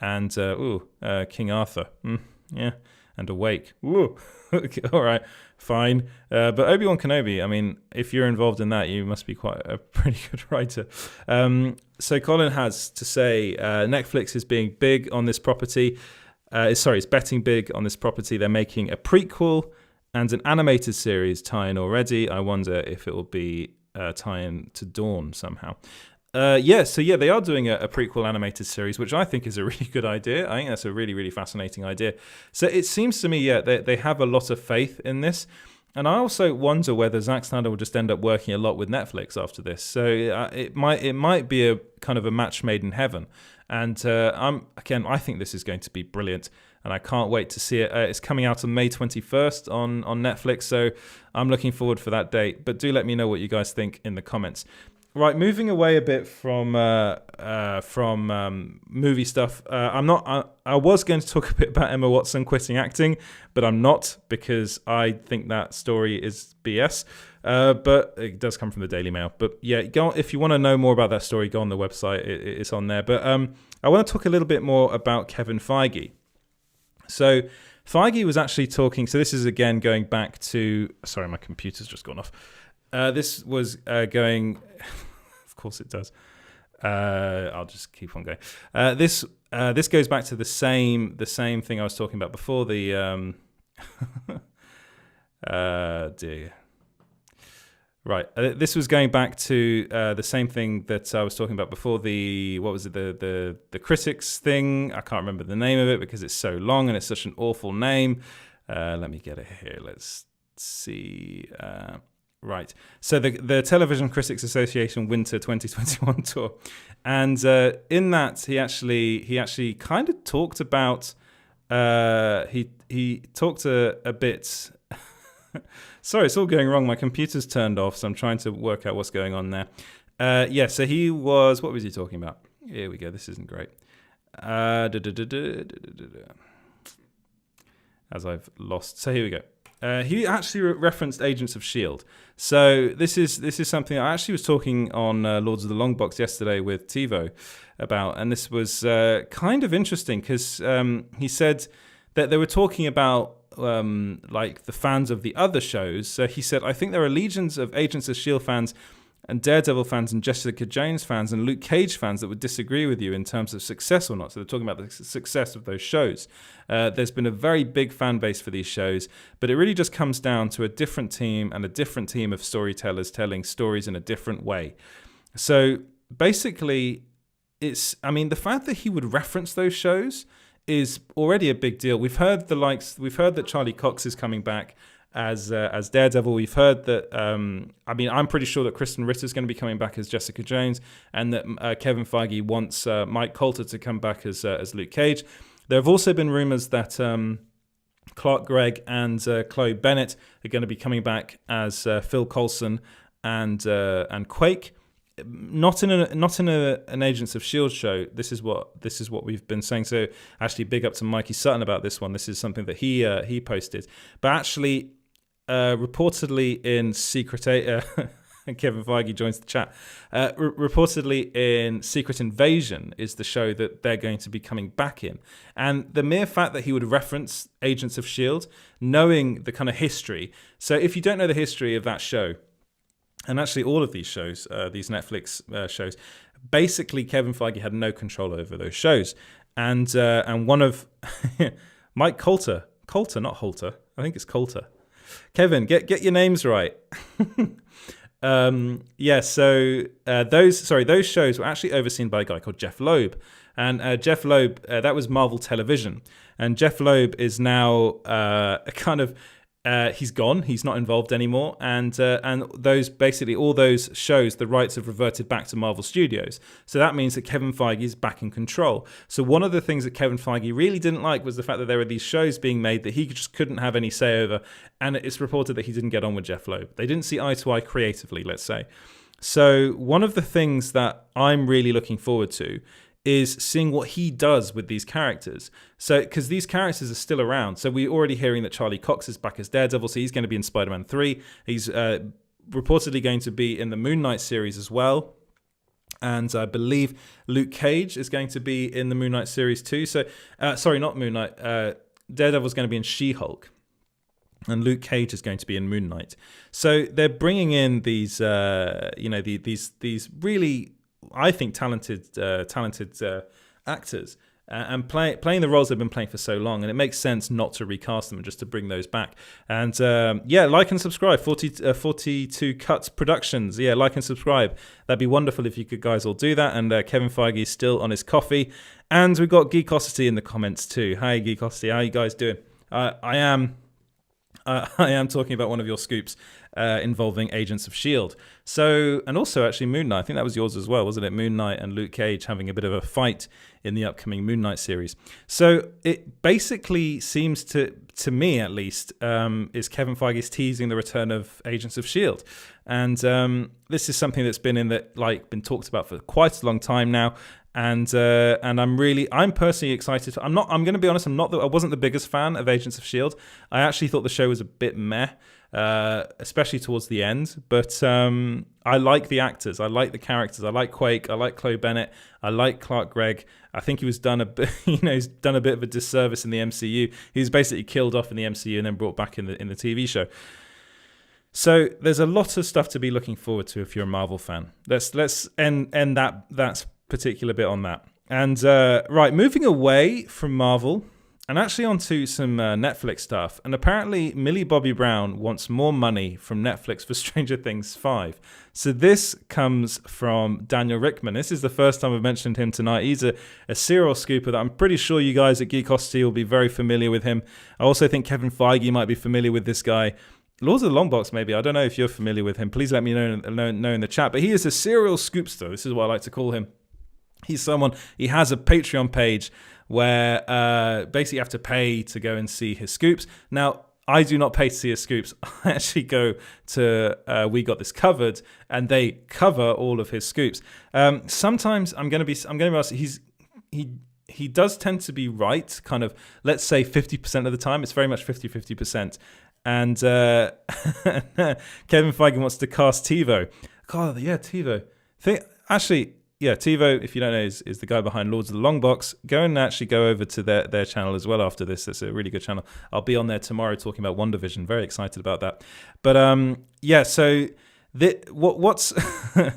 and King Arthur, and Awake. Ooh. Okay, all right, fine. But Obi-Wan Kenobi, I mean, if you're involved in that, you must be quite a pretty good writer. So Colin has to say Netflix is being big on this property. It's betting big on this property. They're making a prequel and an animated series tie-in already. I wonder if it will be tie-in to Dawn somehow. They are doing a prequel animated series, which I think is a really good idea. I think that's a really, really fascinating idea. So it seems to me, they have a lot of faith in this. And I also wonder whether Zack Snyder will just end up working a lot with Netflix after this. So it might be a kind of a match made in heaven. And I think this is going to be brilliant. And I can't wait to see it. It's coming out on May 21st on Netflix. So I'm looking forward for that date. But do let me know what you guys think in the comments. Right, moving away a bit from movie stuff. I was going to talk a bit about Emma Watson quitting acting, but I'm not, because I think that story is BS. But it does come from the Daily Mail. But yeah, if you want to know more about that story, go on the website. It's on there. But I want to talk a little bit more about Kevin Feige. So Feige was actually talking. So this is again going back to. Sorry, my computer's just gone off. This was going. Of course it does. I'll just keep on going. This goes back to the same thing I was talking about before. The dear. Right. This was going back to the same thing that I was talking about before. The critics thing. I can't remember the name of it because it's so long and it's such an awful name. Let me get it here. Let's see. Right. So the Television Critics Association Winter 2021 tour, and in that he actually kind of talked about he talked a bit. Sorry, it's all going wrong. My computer's turned off, so I'm trying to work out what's going on there. Yeah. So he was. What was he talking about? Here we go. This isn't great. As I've lost. So here we go. He actually referenced Agents of S.H.I.E.L.D. So this is something I actually was talking on Lords of the Long Box yesterday with TiVo about, and this was kind of interesting because he said that they were talking about like the fans of the other shows. So he said, I think there are legions of Agents of S.H.I.E.L.D. fans and Daredevil fans and Jessica Jones fans and Luke Cage fans that would disagree with you in terms of success or not. So they're talking about the success of those shows. There's been a very big fan base for these shows, but it really just comes down to a different team and a different team of storytellers telling stories in a different way. So basically, the fact that he would reference those shows is already a big deal. We've heard that Charlie Cox is coming back as Daredevil. We've heard that I'm pretty sure that Kristen Ritter is going to be coming back as Jessica Jones, and that Kevin Feige wants Mike Colter to come back as Luke Cage. There have also been rumors that Clark Gregg and Chloe Bennett are going to be coming back as Phil Coulson and Quake. Not in an Agents of S.H.I.E.L.D. show. This is what we've been saying. So actually, big up to Mikey Sutton about this one. This is something that he posted. But actually, reportedly in Secret Kevin Feige joins the chat. Reportedly in Secret Invasion is the show that they're going to be coming back in. And the mere fact that he would reference Agents of S.H.I.E.L.D., knowing the kind of history. So if you don't know the history of that show, and actually all of these shows, these Netflix shows, basically Kevin Feige had no control over those shows. And one of Mike Colter, not Holter, I think it's Colter. Kevin, get your names right. Those shows were actually overseen by a guy called Jeff Loeb. And Jeff Loeb, that was Marvel Television. And Jeff Loeb is now he's gone. He's not involved anymore, and those basically all those shows, the rights have reverted back to Marvel Studios. So that means that Kevin Feige is back in control. So one of the things that Kevin Feige really didn't like was the fact that there were these shows being made that he just couldn't have any say over, and it's reported that he didn't get on with Jeff Loeb. They didn't see eye to eye creatively, let's say. So one of the things that I'm really looking forward to is seeing what he does with these characters. So, because these characters are still around. So we're already hearing that Charlie Cox is back as Daredevil, so he's going to be in Spider-Man 3. He's reportedly going to be in the Moon Knight series as well. And I believe Luke Cage is going to be in the Moon Knight series too. So, sorry, not Moon Knight. Daredevil's going to be in She-Hulk. And Luke Cage is going to be in Moon Knight. So they're bringing in these, these really, I think, talented actors and playing the roles they've been playing for so long, and it makes sense not to recast them and just to bring those back. And like and subscribe. 42 Cuts Productions. Yeah, like and subscribe. That'd be wonderful if you could guys all do that. And Kevin Feige is still on his coffee. And we've got Geekosity in the comments too. Hi Geekosity, how are you guys doing? I am talking about one of your scoops involving Agents of S.H.I.E.L.D. So, and also actually Moon Knight. I think that was yours as well, wasn't it? Moon Knight and Luke Cage having a bit of a fight in the upcoming Moon Knight series. So it basically seems to me at least, is Kevin Feige's teasing the return of Agents of S.H.I.E.L.D. And this is something that's been been talked about for quite a long time now. And I'm personally excited. I'm going to be honest. I wasn't the biggest fan of Agents of S.H.I.E.L.D. I actually thought the show was a bit meh, especially towards the end. But I like the actors. I like the characters. I like Quake. I like Chloe Bennett. I like Clark Gregg. I think he was done a bit, he's done a bit of a disservice in the MCU. He was basically killed off in the MCU and then brought back in the TV show. So there's a lot of stuff to be looking forward to if you're a Marvel fan. Let's end that's particular bit on that. And right, moving away from Marvel and actually onto some Netflix stuff. And apparently Millie Bobby Brown wants more money from Netflix for Stranger Things 5. So this comes from Daniel Rickman. This is the first time I've mentioned him tonight. He's a serial scooper that I'm pretty sure you guys at Geekosity will be very familiar with him. I also think Kevin Feige might be familiar with this guy. Lords of the Long Box, maybe. I don't know if you're familiar with him. Please let me know in the chat. But he is a serial scoopster. This is what I like to call him. He has a Patreon page where basically you have to pay to go and see his scoops. Now, I do not pay to see his scoops. I actually go to We Got This Covered, and they cover all of his scoops. Sometimes I'm going to be honest, he does tend to be right, kind of, let's say 50% of the time. It's very much 50%. And Kevin Feige wants to cast TiVo. God, yeah, TiVo. TiVo, if you don't know, is the guy behind Lords of the Long Box. Go and actually go over to their channel as well after this. It's a really good channel. I'll be on there tomorrow talking about WandaVision. Very excited about that. But so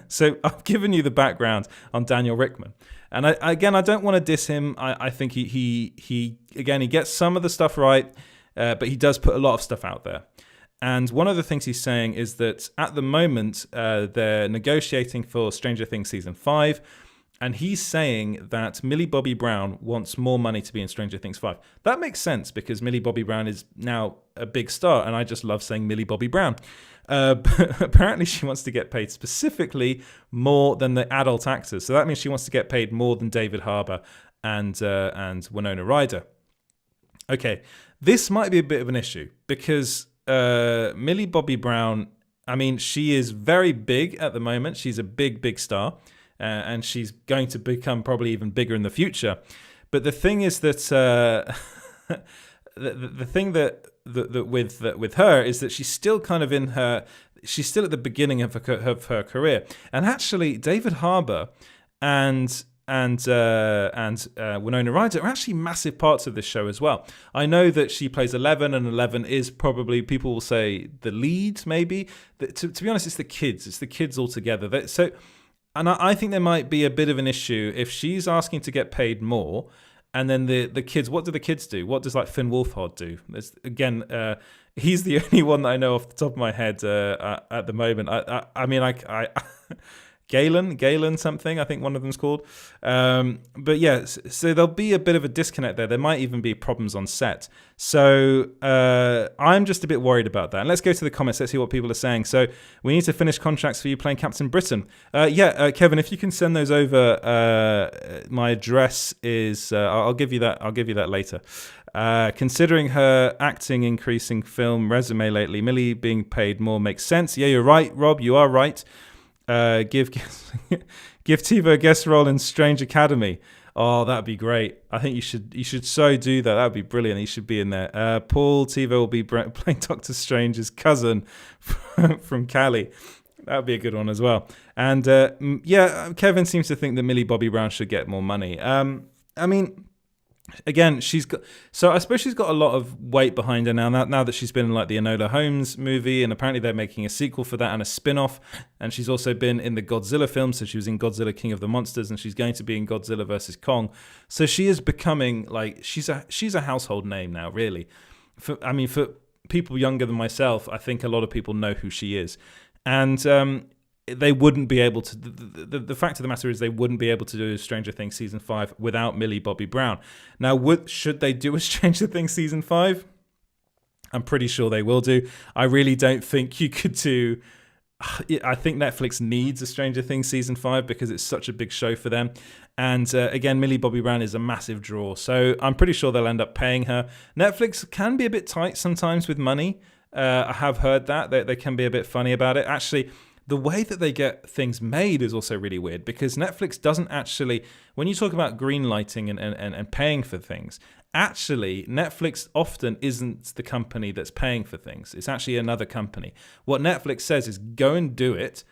so I've given you the background on Daniel Rickman. And I don't want to diss him. I think he gets some of the stuff right, but he does put a lot of stuff out there. And one of the things he's saying is that at the moment, they're negotiating for Stranger Things Season 5. And he's saying that Millie Bobby Brown wants more money to be in Stranger Things 5. That makes sense because Millie Bobby Brown is now a big star. And I just love saying Millie Bobby Brown. But apparently she wants to get paid specifically more than the adult actors. So that means she wants to get paid more than David Harbour and Winona Ryder. Okay, this might be a bit of an issue because Millie Bobby Brown, I mean, she is very big at the moment. She's a big star, and she's going to become probably even bigger in the future. But the thing is that the thing that with her is that she's still kind of she's still at the beginning of her career. And actually, David Harbour and Winona Ryder are actually massive parts of this show as well. I know that she plays 11, and 11 is probably, people will say, the lead, maybe. To be honest, it's the kids. It's the kids altogether. And I think there might be a bit of an issue if she's asking to get paid more, and then the kids, what do the kids do? What does like Finn Wolfhard do? He's the only one that I know off the top of my head at the moment. I mean, Galen something, I think one of them's called. But yeah, so there'll be a bit of a disconnect there. There might even be problems on set. So I'm just a bit worried about that. And let's go to the comments. Let's see what people are saying. So we need to finish contracts for you playing Captain Britain. Kevin, if you can send those over, my address is, I'll give you that. I'll give you that later. Considering her acting increasing film resume lately, Millie being paid more makes sense. Yeah, you're right, Rob. You are right. Give TiVo a guest role in Strange Academy. Oh, that'd be great. I think you should so do that. That'd be brilliant. He should be in there. Paul TiVo will be playing Doctor Strange's cousin from Cali. That'd be a good one as well. And Kevin seems to think that Millie Bobby Brown should get more money. I mean, again, I suppose she's got a lot of weight behind her now that she's been in like the Enola Holmes movie, and apparently they're making a sequel for that and a spin-off. And she's also been in the Godzilla film, so she was in Godzilla King of the Monsters, and she's going to be in Godzilla vs. Kong. So she is becoming like she's a household name now, really. For people younger than myself, I think a lot of people know who she is. And they wouldn't be able to. The fact of the matter is, they wouldn't be able to do Stranger Things season 5 without Millie Bobby Brown. Now, should they do a Stranger Things season 5? I'm pretty sure they will do. I really don't think you could do. I think Netflix needs a Stranger Things season 5 because it's such a big show for them. And again, Millie Bobby Brown is a massive draw, so I'm pretty sure they'll end up paying her. Netflix can be a bit tight sometimes with money. I have heard that they can be a bit funny about it. Actually, the way that they get things made is also really weird because Netflix doesn't actually, when you talk about green lighting and paying for things, actually Netflix often isn't the company that's paying for things. It's actually another company. What Netflix says is go and do it.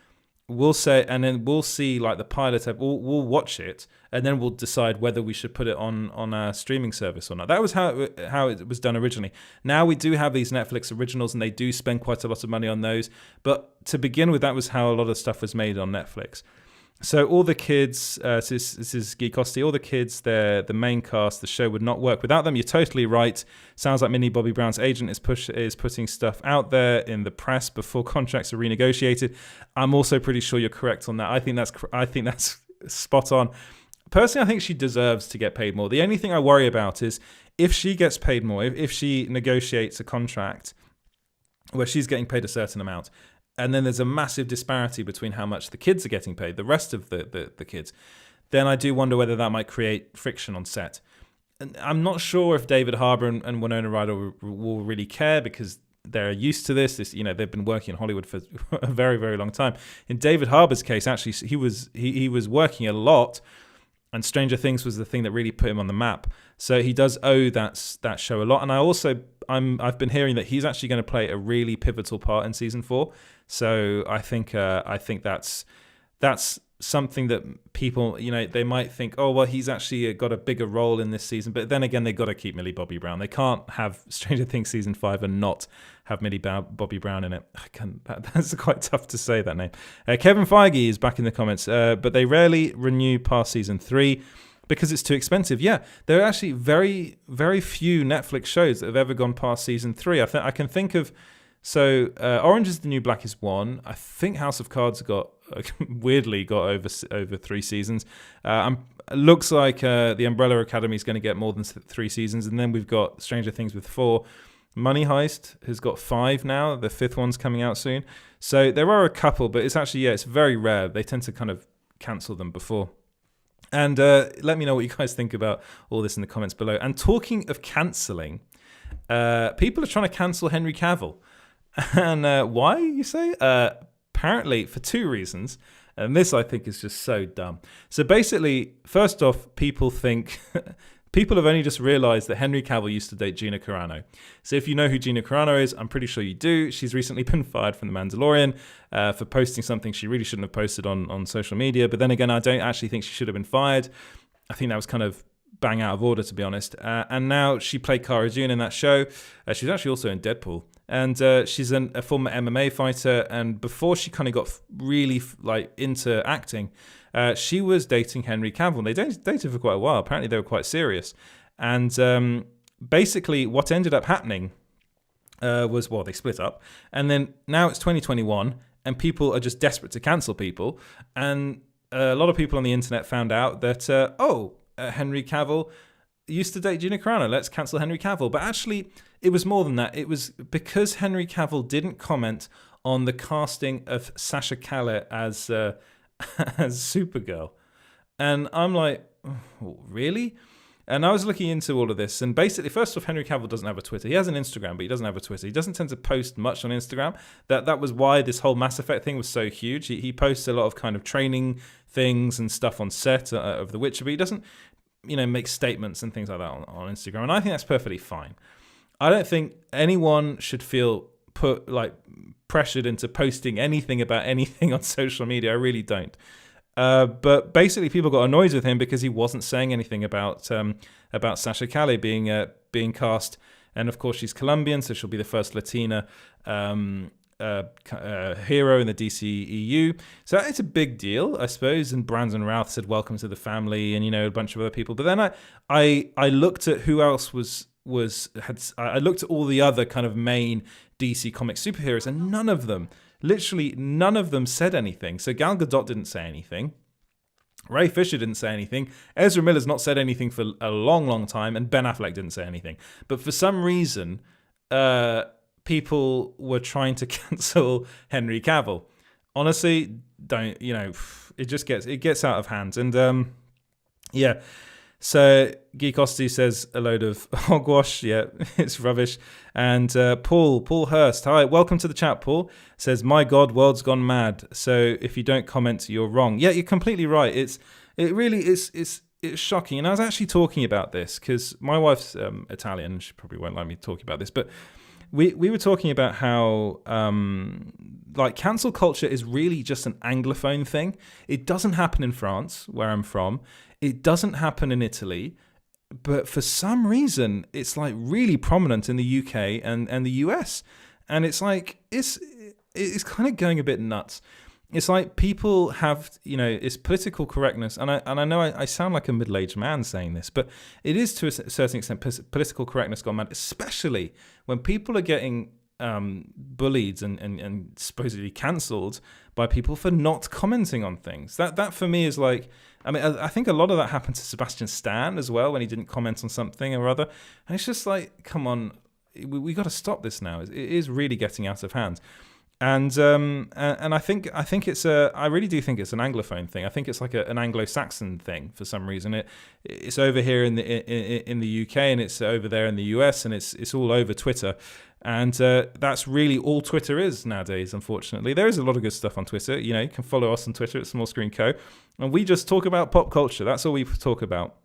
We'll say, and then we'll see like the pilot. We'll watch it, and then we'll decide whether we should put it on a streaming service or not. That was how it was done originally. Now we do have these Netflix originals, and they do spend quite a lot of money on those. But to begin with, that was how a lot of stuff was made on Netflix. So all the kids, this is Geekosity, all the kids, the main cast, the show would not work without them. You're totally right. Sounds like Millie Bobby Brown's agent is putting stuff out there in the press before contracts are renegotiated. I'm also pretty sure you're correct on that. I think that's spot on. Personally, I think she deserves to get paid more. The only thing I worry about is if she gets paid more, if she negotiates a contract where she's getting paid a certain amount. And then there's a massive disparity between how much the kids are getting paid, the rest of the kids. Then I do wonder whether that might create friction on set. And I'm not sure if David Harbour and Winona Ryder will really care, because they're used to this. They've been working in Hollywood for a very, very long time. In David Harbour's case, actually, he was working a lot, and Stranger Things was the thing that really put him on the map. So he does owe that show a lot. And I've been hearing that he's actually going to play a really pivotal part in season 4. So I think that's something that people, they might think, oh, well, he's actually got a bigger role in this season. But then again, they've got to keep Millie Bobby Brown. They can't have Stranger Things season 5 and not have Millie Bobby Brown in it. That's quite tough to say, that name. Kevin Feige is back in the comments, but they rarely renew past season 3 because it's too expensive. Yeah, there are actually very, very few Netflix shows that have ever gone past season 3. I can think of, Orange is the New Black is one. I think House of Cards weirdly got over 3 seasons. Looks like the Umbrella Academy is going to get more than 3 seasons, and then we've got Stranger Things with 4. Money Heist has got 5 now. The 5th one's coming out soon. So there are a couple, but it's actually, it's very rare. They tend to kind of cancel them before. And let me know what you guys think about all this in the comments below. And talking of cancelling, people are trying to cancel Henry Cavill. And why, you say? Apparently for 2 reasons. And this, I think, is just so dumb. So basically, first off, people have only just realised that Henry Cavill used to date Gina Carano. So if you know who Gina Carano is, I'm pretty sure you do. She's recently been fired from The Mandalorian for posting something she really shouldn't have posted on social media. But then again, I don't actually think she should have been fired. I think that was kind of bang out of order, to be honest. And now she played Cara Dune in that show. She's actually also in Deadpool. And she's a former MMA fighter. And before she kind of got really into acting, she was dating Henry Cavill. They dated for quite a while. Apparently they were quite serious. And basically what ended up happening was, they split up. And then now it's 2021 and people are just desperate to cancel people. And a lot of people on the internet found out that, Henry Cavill used to date Gina Carano. Let's cancel Henry Cavill. But actually, it was more than that. It was because Henry Cavill didn't comment on the casting of Sasha Calle as Supergirl. And I'm like, oh, really? And I was looking into all of this. And basically, first off, Henry Cavill doesn't have a Twitter. He has an Instagram, but he doesn't have a Twitter. He doesn't tend to post much on Instagram. That was why this whole Mass Effect thing was so huge. He posts a lot of kind of training things and stuff on set of The Witcher, but he doesn't, make statements and things like that on Instagram. And I think that's perfectly fine. I don't think anyone should feel pressured into posting anything about anything on social media. I really don't. But basically, people got annoyed with him because he wasn't saying anything about Sasha Calle being cast. And of course, she's Colombian, so she'll be the first Latina hero in the DCEU. So it's a big deal, I suppose. And Brandon Routh said welcome to the family, and a bunch of other people. But then I looked at who else I looked at all the other kind of main DC comic superheroes, and literally none of them said anything. So Gal Gadot didn't say anything. Ray Fisher didn't say anything. Ezra Miller's not said anything for a long, long time. And Ben Affleck didn't say anything. But for some reason, people were trying to cancel Henry Cavill. Honestly, don't, it gets out of hand. And yeah. So Geekosity says a load of hogwash. Yeah, it's rubbish. And Paul Hurst, hi, welcome to the chat. Paul says, "My God, world's gone mad. So if you don't comment, you're wrong." Yeah, you're completely right. It's shocking. And I was actually talking about this because my wife's Italian. She probably won't like me talking about this, but we were talking about how cancel culture is really just an Anglophone thing. It doesn't happen in France, where I'm from. It doesn't happen in Italy, but for some reason, it's really prominent in the UK and the US. And it's it's kind of going a bit nuts. It's like people have, it's political correctness. And I know I sound like a middle-aged man saying this, but it is to a certain extent political correctness gone mad, especially when people are getting bullied and supposedly cancelled by people for not commenting on things. That for me is I think a lot of that happened to Sebastian Stan as well when he didn't comment on something or other. And it's just come on, we got to stop this now. It is really getting out of hand. And I think it's I really do think it's an Anglophone thing. I think it's like an Anglo-Saxon thing for some reason. It's over here in the UK, and it's over there in the US, and it's all over Twitter. And that's really all Twitter is nowadays, unfortunately. There is a lot of good stuff on Twitter. You can follow us on Twitter at Small Screen Co. And we just talk about pop culture. That's all we talk about.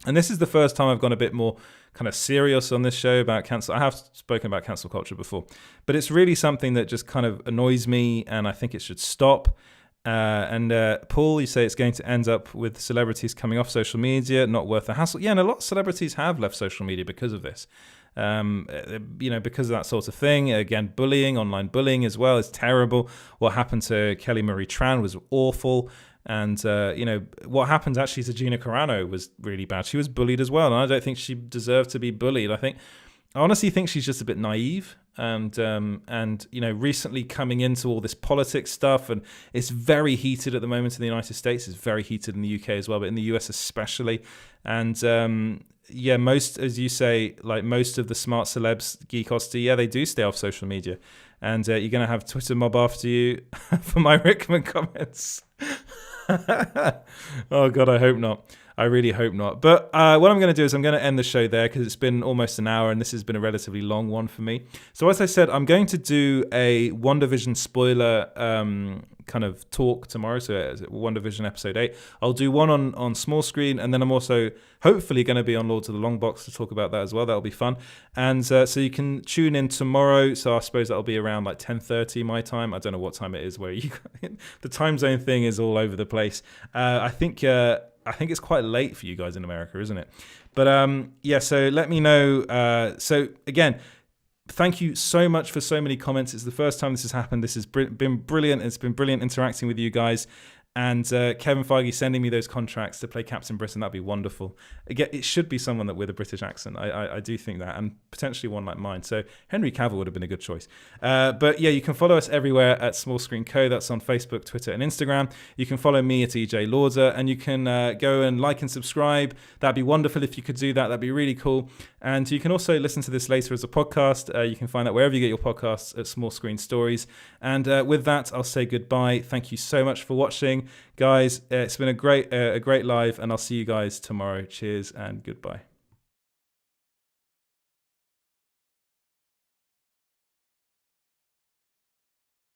And this is the first time I've gone a bit more kind of serious on this show about cancel. I have spoken about cancel culture before, but it's really something that just kind of annoys me, and I think it should stop. Paul, you say it's going to end up with celebrities coming off social media, not worth the hassle. Yeah, and a lot of celebrities have left social media because of this. Because of that sort of thing. Again, bullying, online bullying as well is terrible. What happened to Kelly Marie Tran was awful. And, what happened actually to Gina Carano was really bad. She was bullied as well. And I don't think she deserved to be bullied. I honestly think she's just a bit naive. And recently coming into all this politics stuff, and it's very heated at the moment in the United States. It's very heated in the UK as well, but in the US especially. And, most, as you say, like most of the smart celebs, geekosity, they do stay off social media. And you're going to have Twitter mob after you for my Rickman comments. Oh, God, I hope not. I really hope not. But what I'm going to do is I'm going to end the show there because it's been almost an hour and this has been a relatively long one for me. So as I said, I'm going to do a WandaVision spoiler kind of talk tomorrow. So WandaVision episode 8. I'll do one on small screen, and then I'm also hopefully going to be on Lords of the Long Box to talk about that as well. That'll be fun. And so you can tune in tomorrow. So I suppose that'll be around like 10:30 my time. I don't know what time it is where you the time zone thing is all over the place. I think it's quite late for you guys in America, isn't it? But so let me know. So again, thank you so much for so many comments. It's the first time this has happened. This has been brilliant. It's been brilliant interacting with you guys. And Kevin Feige sending me those contracts to play Captain Britain, that'd be wonderful. Again, it should be someone with a British accent. I do think that, and potentially one like mine. So Henry Cavill would have been a good choice. But yeah, you can follow us everywhere at Small Screen Co. That's on Facebook, Twitter, and Instagram. You can follow me at EJ Lauder, and you can go and like and subscribe. That'd be wonderful if you could do that. That'd be really cool. And you can also listen to this later as a podcast. You can find that wherever you get your podcasts at Small Screen Stories. And with that, I'll say goodbye. Thank you so much for watching. Guys, it's been a great live, and I'll see you guys tomorrow. Cheers and goodbye.